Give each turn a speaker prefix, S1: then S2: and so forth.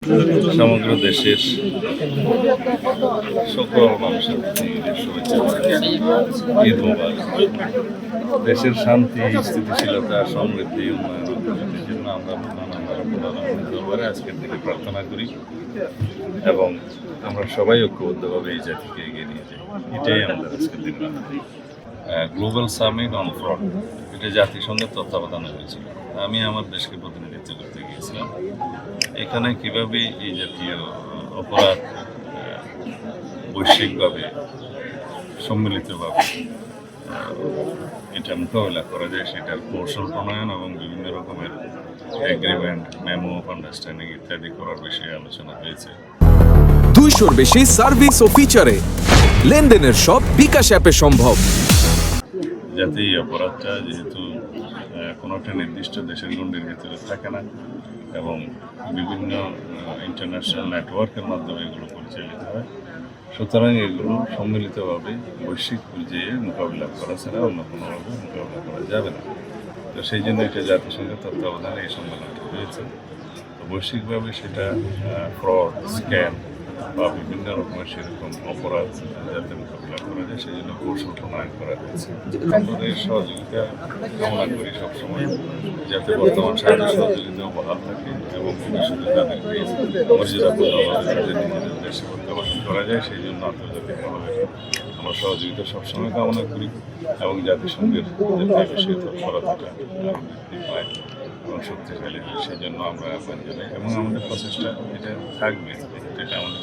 S1: সমগ্র দেশের সকল মানুষের প্রতি ঈদের শুভেচ্ছা ঈদ মোবারক। দেশের শান্তি, স্থিতিশীলতা, সমৃদ্ধি, উন্নয়ন অগ্রগতির জন্য আমরা দরবারে আজকের থেকে প্রার্থনা করি এবং আমরা সবাই ঐক্যবদ্ধভাবে এই জাতিকে এগিয়ে নিয়ে যাই। এটাই আমাদের আজকের দিন। গ্লোবাল সামিট অন ফ্রড, এটা জাতিসংঘের তত্ত্বাবধানে হয়েছিল। আমি আমার দেশকে প্রতিনিধিত্ব করতে গিয়েছিলাম। এখানে কিভাবে এই জাতীয় অপরাধ বৈশ্বিকভাবে সম্মিলিতভাবে এটা মোকাবিলা করা যায় সেটার কৌশল প্রণয়ন এবং বিভিন্ন রকমের এগ্রিমেন্ট, মেমো অফ আন্ডারস্ট্যান্ডিং ইত্যাদি করার বিষয়ে আলোচনা হয়েছে।
S2: 200-র বেশি সার্ভিস ও ফিচারে লেনদেনের সব বিকাশ অ্যাপে সম্ভব।
S1: যাতে এই অপরাধটা যেহেতু কোনো একটা নির্দিষ্ট দেশের গণ্ডির ভিতরে থাকে না এবং বিভিন্ন ইন্টারন্যাশনাল নেটওয়ার্কের মাধ্যমে এগুলো পরিচালিত হয়, সুতরাং এগুলো সম্মিলিতভাবে বৈশ্বিক পর্যায়ে মোকাবিলা করা ছাড়া অন্য কোনোভাবে মোকাবিলা করা যাবে না। তো সেই জন্য এটা জাতিসংঘের তত্ত্বাবধানে এই সম্মেলনটি হয়েছে। তো বৈশ্বিকভাবে সেটা ফ্রড, স্ক্যাম বা বিভিন্ন রকমের সেরকম অপরাধ যাতে মোকাবিলা করা যায় সেই জন্য কৌশল প্রণয়ন করা হয়েছে। আমাদের সহযোগিতা কামনা করি সবসময়, যাতে বর্তমান সাহায্য সহযোগিতাও বহাল থাকে এবং ভবিষ্যতে তাদেরকে মর্যাদাপূর্ণভাবে তাদের নিজেদের দেশে প্রত্যাবর্তন করা যায়। সেই জন্য আন্তর্জাতিকভাবে আমরা সহযোগিতা সবসময় কামনা করি এবং জাতিসংঘের বিষয়ে তৎপরতাটা বৃদ্ধি পায় এবং শক্তিশালী হয়। সেই জন্য আমরা আহ্বান জানাই এবং আমাদের প্রচেষ্টা এটা থাকবে, এটা আমাদের